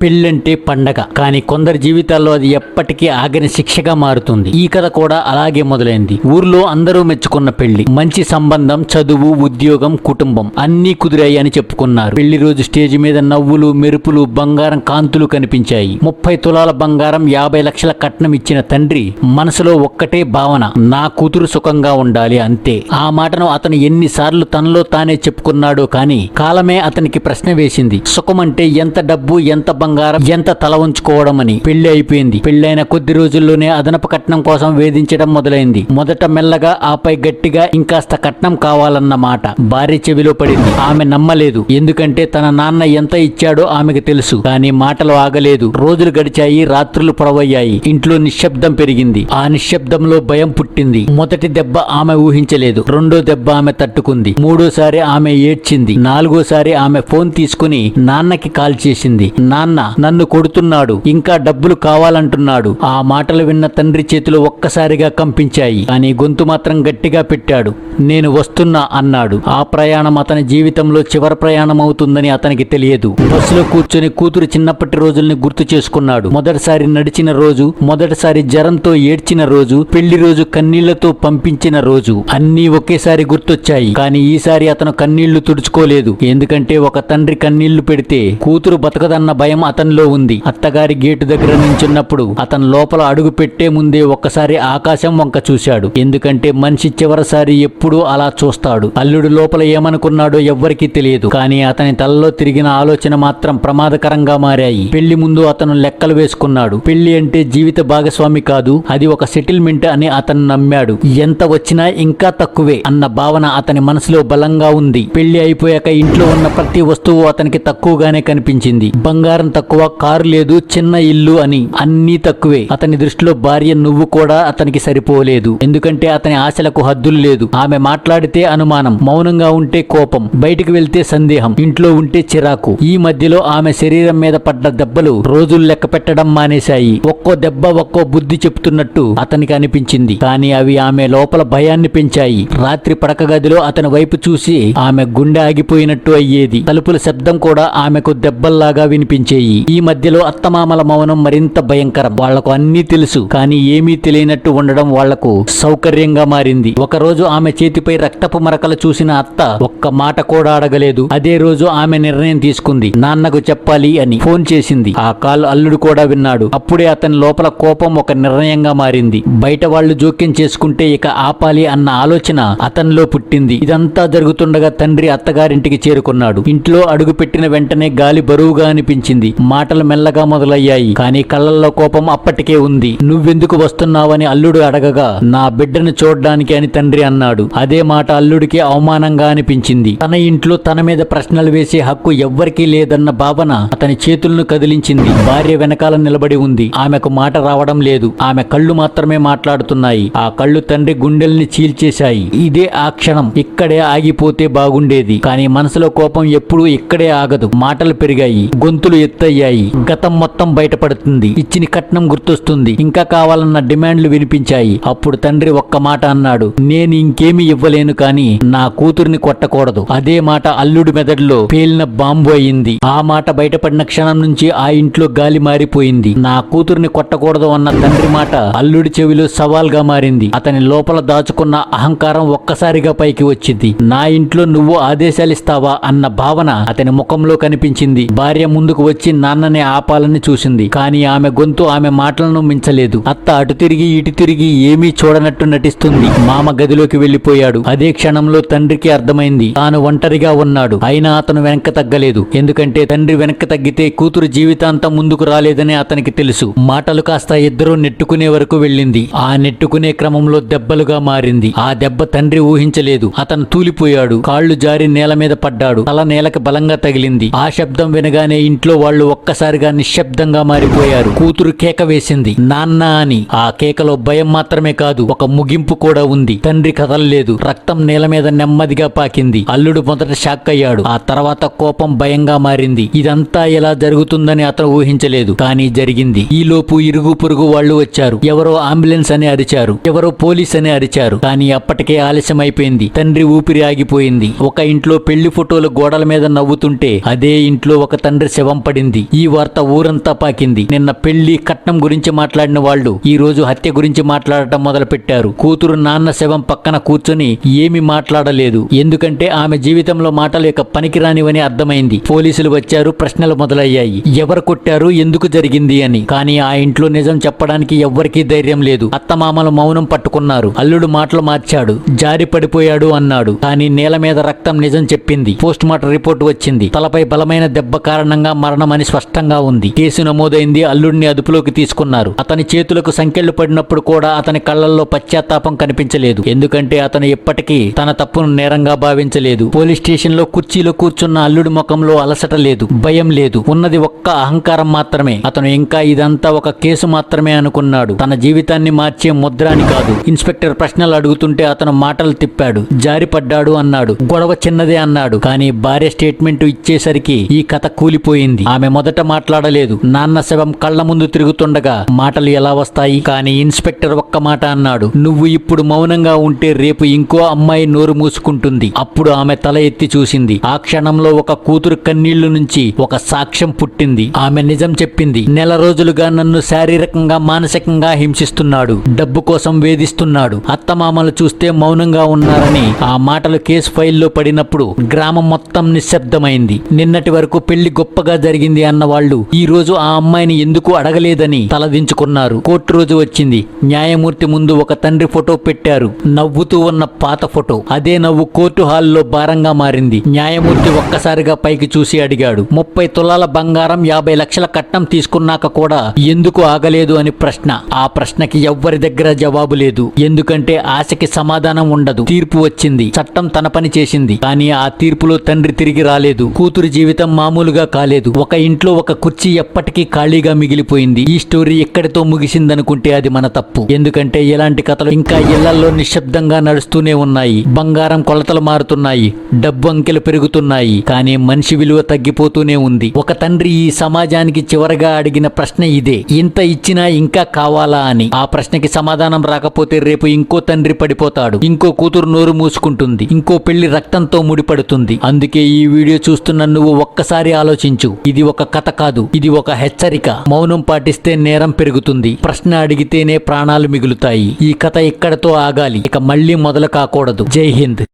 పెళ్ళంటే పండగ, కానీ కొందరి జీవితాల్లో అది ఎప్పటికీ ఆగని శిక్షగా మారుతుంది. ఈ కథ కూడా అలాగే మొదలైంది. ఊర్లో అందరూ మెచ్చుకున్న పెళ్లి, మంచి సంబంధం, చదువు, ఉద్యోగం, కుటుంబం అన్నీ కుదిరాయి అని చెప్పుకున్నారు. పెళ్లి రోజు స్టేజ్ మీద నవ్వులు, మెరుపులు, బంగారం కాంతులు కనిపించాయి. 30 తులాల బంగారం, 50 లక్షల కట్నం ఇచ్చిన తండ్రి మనసులో ఒక్కటే భావన, నా కూతురు సుఖంగా ఉండాలి, అంతే. ఆ మాటను అతను ఎన్నిసార్లు తనలో తానే చెప్పుకున్నాడో కానీ కాలమే అతనికి ప్రశ్న వేసింది. సుఖమంటే ఎంత డబ్బు, ఎంత బంగారం, ఎంత తల ఉంచుకోవడం అని. పెళ్లి అయిపోయింది. పెళ్లైన కొద్ది రోజుల్లోనే అదనపు కట్నం కోసం వేధించడం మొదలైంది. మొదట మెల్లగా, ఆపై గట్టిగా ఇంకాస్త కట్నం కావాలన్న మాట భార్య చెవిలో పడింది. ఆమె నమ్మలేదు. ఎందుకంటే తన నాన్న ఎంత ఇచ్చాడో ఆమెకు తెలుసు. కానీ మాటలు ఆగలేదు. రోజులు గడిచాయి, రాత్రులు పొడవయ్యాయి. ఇంట్లో నిశ్శబ్దం పెరిగింది. ఆ నిశ్శబ్దంలో భయం పుట్టింది. మొదటి దెబ్బ ఆమె ఊహించలేదు. రెండో దెబ్బ ఆమె తట్టుకుంది. మూడోసారి ఆమె ఏడ్చింది. నాలుగోసారి ఆమె ఫోన్ తీసుకుని నాన్నకి కాల్ చేసింది. నాన్న నన్ను కొడుతున్నాడు, ఇంకా డబ్బులు కావాలంటున్నాడు. ఆ మాటలు విన్న తండ్రి చేతులు ఒక్కసారిగా కంపించాయి. కానీ గొంతు మాత్రం గట్టిగా పెట్టాడు. నేను వస్తున్నా అన్నాడు. ఆ ప్రయాణం అతని జీవితంలో చివరి ప్రయాణం అవుతుందని అతనికి తెలియదు. బస్సులో కూర్చొని కూతురు చిన్నప్పటి రోజుల్ని గుర్తు చేసుకున్నాడు. మొదటిసారి నడిచిన రోజు, మొదటిసారి జ్వరంతో ఏడ్చిన రోజు, పెళ్లి రోజు కన్నీళ్లతో పంపించిన రోజు, అన్నీ ఒకేసారి గుర్తొచ్చాయి. కానీ ఈసారి అతను కన్నీళ్లు తుడుచుకోలేదు. ఎందుకంటే ఒక తండ్రి కన్నీళ్లు పెడితే కూతురు బతకదన్న భయం అతనిలో ఉంది. అత్తగారి గేటు దగ్గర నించున్నప్పుడు అతను లోపల అడుగు పెట్టే ముందే ఒక్కసారి ఆకాశం వంక చూశాడు. ఎందుకంటే మనిషి చివరిసారి ఎప్పుడూ అలా చూస్తాడు. అల్లుడు లోపల ఏమనుకున్నాడో ఎవ్వరికీ తెలియదు. కానీ అతని తలలో తిరిగిన ఆలోచన మాత్రం ప్రమాదకరంగా మారాయి. పెళ్లి ముందు అతను లెక్కలు వేసుకున్నాడు. పెళ్లి అంటే జీవిత భాగస్వామి కాదు, అది ఒక సెటిల్మెంట్ అని అతను నమ్మాడు. ఎంత వచ్చినా ఇంకా తక్కువే అన్న భావన అతని మనసులో బలంగా ఉంది. పెళ్లి అయిపోయాక ఇంట్లో ఉన్న ప్రతి వస్తువు అతనికి తక్కువగానే కనిపించింది. బంగారం తక్కువ, కారు లేదు, చిన్న ఇల్లు అని అన్నీ తక్కువే. అతని దృష్టిలో భార్య నువ్వు కూడా అతనికి సరిపోలేదు. ఎందుకంటే అతని ఆశలకు హద్దులు లేదు. ఆమె మాట్లాడితే అనుమానం, మౌనంగా ఉంటే కోపం, బయటికి వెళ్తే సందేహం, ఇంట్లో ఉంటే చిరాకు. ఈ మధ్యలో ఆమె శరీరం మీద పడ్డ దెబ్బలు రోజులు లెక్క పెట్టడం మానేశాయి. ఒక్కో దెబ్బ ఒక్కో బుద్ధి చెప్తున్నట్టు అతనికి అనిపించింది. కానీ అవి ఆమె లోపల భయాన్ని పెంచాయి. రాత్రి పడక గదిలో అతని వైపు చూసి ఆమె గుండె ఆగిపోయినట్టు అయ్యేది. తలుపుల శబ్దం కూడా ఆమెకు దెబ్బల్లాగా వినిపించేయి. ఈ మధ్యలో అత్తమామల మౌనం మరింత భయంకరం. వాళ్లకు అన్నీ తెలుసు, కానీ ఏమీ తెలియనట్టు ఉండడం వాళ్లకు సౌకర్యంగా మారింది. ఒకరోజు ఆమె చేతిపై రక్తపు మరకలు చూసిన అత్త ఒక్క మాట కూడా అడగలేదు. అదే రోజు ఆమె నిర్ణయం తీసుకుంది. నాన్నకు చెప్పాలి అని ఫోన్ చేసింది. ఆ కాల్ అల్లుడు కూడా విన్నాడు. అప్పుడే అతని లోపల కోపం ఒక నిర్ణయంగా మారింది. బయట వాళ్లు జోక్యం చేసుకుంటే ఇక ఆపాలి అన్న ఆలోచన అతనిలో పుట్టింది. ఇదంతా జరుగుతుండగా తండ్రి అత్తగారింటికి చేరుకున్నాడు. ఇంట్లో అడుగు పెట్టిన వెంటనే గాలి బరువుగా అనిపించింది. మాటలు మెల్లగా మొదలయ్యాయి. కానీ కళ్ళల్లో కోపం అప్పటికే ఉంది. నువ్వెందుకు వస్తున్నావని అల్లుడు అడగగా, నా బిడ్డను చూడ్డానికి అని తండ్రి అన్నాడు. అదే మాట అల్లుడికి అవమానంగా అనిపించింది. తన ఇంట్లో తన మీద ప్రశ్నలు వేసే హక్కు ఎవ్వరికీ లేదన్న భావన అతని చేతులను కదిలించింది. భార్య వెనకాల నిలబడి ఉంది. ఆమెకు మాట రావడం లేదు. ఆమె కళ్ళు మాత్రమే మాట్లాడుతున్నాయి. ఆ కళ్ళు తండ్రి గుండెల్ని చీల్చేశాయి. ఇదే ఆ క్షణం. ఇక్కడే ఆగిపోతే బాగుండేది. కానీ మనసులో కోపం ఎప్పుడూ ఇక్కడే ఆగదు. మాటలు పెరిగాయి, గొంతులు ఎత్తయ్యాయి. గతం మొత్తం బయటపడుతుంది. ఇచ్చిన కట్నం గుర్తొస్తుంది. ఇంకా కావాలన్న డిమాండ్లు వినిపించాయి. అప్పుడు తండ్రి ఒక్క మాట అన్నాడు, నేను ఇంకేమీ ఇవ్వలేను, కానీ నా కూతుర్ని కొట్టకూడదు. అదే మాట అల్లుడి మెదడులో పేలిన బాంబు అయింది. ఆ మాట బయటపడిన క్షణం నుంచి ఆ ఇంట్లో గాలి మారిపోయింది. నా కూతుర్ని కొట్టకూడదు అన్న తండ్రి మాట అల్లుడి చెవిలో సవాల్గా మారింది. అతని లోపల దాచుకున్న అహంకారం ఒక్కసారిగా పైకి వచ్చింది. నా ఇంట్లో నువ్వు ఆదేశాలిస్తావా అన్న భావన అతని ముఖంలో కనిపించింది. భార్య ముందుకు వచ్చి నాన్నని ఆపాలని చూసింది. కానీ ఆమె గొంతు ఆమె మాటలను మించలేదు. అత్త అటు తిరిగి ఇటు తిరిగి ఏమీ చూడనట్టు నటిస్తుంది. మామ గదిలోకి వెళ్లిపోయాడు. అదే క్షణంలో తండ్రికి అర్థమైంది, తాను ఒంటరిగా ఉన్నాడు. అయినా అతను వెనక్కి తగ్గలేదు. ఎందుకంటే తండ్రి వెనక్కి తగ్గితే కూతురు జీవితాంతం ముందుకు రాలేదని అతనికి తెలుసు. మాటలు కాస్త ఇద్దరూ నెట్టుకునే వరకు వెళ్ళింది. ఆ నెట్టుకునే క్రమంలో దెబ్బలుగా మారింది. ఆ దెబ్బ తండ్రి ఊహించలేదు. అతను తూలిపోయాడు. కాళ్లు జారి నేల మీద పడ్డాడు. తల నేలకి బలంగా తగిలింది. ఆ శబ్దం వినగానే ఇంట్లో వాళ్ళు ఒక్కసారిగా నిశ్శబ్దంగా మారిపోయారు. కూతురు కేక వేసింది, నాన్న అని. ఆ కేకలో భయం మాత్రమే కాదు, ఒక ముగింపు కూడా ఉంది. తండ్రి కదలలేదు. రక్తం నేల మీద నెమ్మదిగా పాకింది. అల్లుడు మొదట షాక్ అయ్యాడు. ఆ తర్వాత కోపం భయంగా మారింది. ఇదంతా ఎలా జరుగుతుందని అతను ఊహించలేదు. కానీ జరిగింది. ఈలోపు ఇరుగు పొరుగు వాళ్ళు వచ్చారు. ఎవరో అంబులెన్స్ అని అరిచారు, ఎవరో పోలీస్ అని అరిచారు. కానీ అప్పటికే ఆలస్యం అయిపోయింది. తండ్రి ఊపిరి ఆగిపోయింది. ఒక ఇంట్లో పెళ్లి ఫోటోలు గోడల మీద నవ్వుతుంటే అదే ఇంట్లో ఒక తండ్రి శవం పడింది. జరిగింది. ఈ వార్త ఊరంతా పాకింది. నిన్న పెళ్లి కట్నం గురించి మాట్లాడిన వాళ్ళు ఈ రోజు హత్య గురించి మాట్లాడటం మొదలు పెట్టారు. కూతురు నాన్న శవం పక్కన కూర్చొని ఏమీ మాట్లాడలేదు. ఎందుకంటే ఆమె జీవితంలో మాటలు ఇక పనికిరానివని అర్థమైంది. పోలీసులు వచ్చారు. ప్రశ్నలు మొదలయ్యాయి. ఎవరు కొట్టారు, ఎందుకు జరిగింది అని. కానీ ఆ ఇంట్లో నిజం చెప్పడానికి ఎవ్వరికీ ధైర్యం లేదు. అత్తమామలు మౌనం పట్టుకున్నారు. అల్లుడు మాటలు మార్చాడు. జారి పడిపోయాడు అన్నాడు. కానీ నేల మీద రక్తం నిజం చెప్పింది. పోస్ట్ మార్టం రిపోర్ట్ వచ్చింది. తలపై బలమైన దెబ్బ కారణంగా మరణమని స్పష్టంగా ఉంది. కేసు నమోదైంది. అల్లుడిని అదుపులోకి తీసుకున్నారు. అతని చేతులకు సంకెళ్లు పడినప్పుడు కూడా అతని కళ్లల్లో పశ్చాత్తాపం కనిపించలేదు. ఎందుకంటే అతను ఎప్పటికీ తన తప్పును నేరంగా భావించలేదు. పోలీస్ స్టేషన్ లో కుర్చీలో కూర్చున్న అల్లుడి ముఖంలో అలసట లేదు, భయం లేదు. ఉన్నది ఒక్క అహంకారం మాత్రమే. అతను ఇంకా ఇదంతా ఒక కేసు మాత్రమే అనుకున్నాడు. తన జీవితాన్ని మార్చే ముద్ర అని కాదు. ఇన్స్పెక్టర్ ప్రశ్నలు అడుగుతుంటే అతను మాటలు తిప్పాడు. జారిపడ్డాడు అన్నాడు. గొడవ చిన్నదే అన్నాడు. కానీ భార్య స్టేట్మెంట్ ఇచ్చేసరికి ఈ కథ కూలిపోయింది. ఆమె మొదట మాట్లాడలేదు. నాన్న శవం కళ్ల ముందు తిరుగుతుండగా మాటలు ఎలా వస్తాయి? కానీ ఇన్స్పెక్టర్ ఒక్క మాట అన్నాడు. నువ్వు ఇప్పుడు మౌనంగా ఉంటే రేపు ఇంకో అమ్మాయి నోరు మూసుకుంటుంది. అప్పుడు ఆమె తల ఎత్తి చూసింది. ఆ క్షణంలో ఒక కూతురు కన్నీళ్లు నుంచి ఒక సాక్ష్యం పుట్టింది. ఆమె నిజం చెప్పింది. నెల రోజులుగా నన్ను శారీరకంగా మానసికంగా హింసిస్తున్నాడు. డబ్బు కోసం వేధిస్తున్నాడు. అత్తమామలు చూస్తే మౌనంగా ఉన్నారని ఆ మాటలు కేసు ఫైల్లో పడినప్పుడు గ్రామం మొత్తం నిశ్శబ్దమైంది. నిన్నటి వరకు పెళ్లి గొప్పగా జరిగింది అన్న వాళ్ళు ఈ రోజు ఆ అమ్మాయిని ఎందుకు అడగలేదని తలదించుకున్నారు. కోర్టు రోజు వచ్చింది. న్యాయమూర్తి ముందు ఒక తండ్రి ఫోటో పెట్టారు. నవ్వుతూ ఉన్న పాత ఫోటో. అదే నవ్వు కోర్టు హాల్లో భారంగా మారింది. న్యాయమూర్తి ఒక్కసారిగా పైకి చూసి అడిగాడు. 30 తులాల బంగారం, 50 లక్షల కట్నం తీసుకున్నాక కూడా ఎందుకు ఆగలేదు అని ప్రశ్న. ఆ ప్రశ్నకి ఎవ్వరి దగ్గర జవాబు లేదు. ఎందుకంటే ఆశకి సమాధానం ఉండదు. తీర్పు వచ్చింది. చట్టం తన పని చేసింది. కానీ ఆ తీర్పులో తండ్రి తిరిగి రాలేదు. కూతురు జీవితం మామూలుగా కాలేదు. ఒక ఇంట్లో ఒక కుర్చీ ఎప్పటికీ ఖాళీగా మిగిలిపోయింది. ఈ స్టోరీ ఎక్కడితో ముగిసిందనుకుంటే అది మన తప్పు. ఎందుకంటే ఇలాంటి కథలు ఇంకా ఇళ్లలో నిశ్శబ్దంగా నడుస్తూనే ఉన్నాయి. బంగారం కొలతలు మారుతున్నాయి. డబ్బు అంకెలు పెరుగుతున్నాయి. కానీ మనిషి విలువ తగ్గిపోతూనే ఉంది. ఒక తండ్రి ఈ సమాజానికి చివరగా అడిగిన ప్రశ్న ఇదే. ఇంత ఇచ్చినా ఇంకా కావాలా అని. ఆ ప్రశ్నకి సమాధానం రాకపోతే రేపు ఇంకో తండ్రి పడిపోతాడు. ఇంకో కూతురు నోరు మూసుకుంటుంది. ఇంకో పెళ్లి రక్తంతో ముడిపడుతుంది. అందుకే ఈ వీడియో చూస్తున్న నువ్వు ఒక్కసారి ఆలోచించు. ఇది ఒక కథ కాదు. ఇది ఒక హెచ్చరిక. మౌనం పాటిస్తే నేరం పెరుగుతుంది. ప్రశ్న అడిగితేనే ప్రాణాలు మిగులుతాయి. ఈ కథ ఇక్కడతో ఆగాలి. ఇక మళ్ళీ మొదలు కాకూడదు. జై హింద్.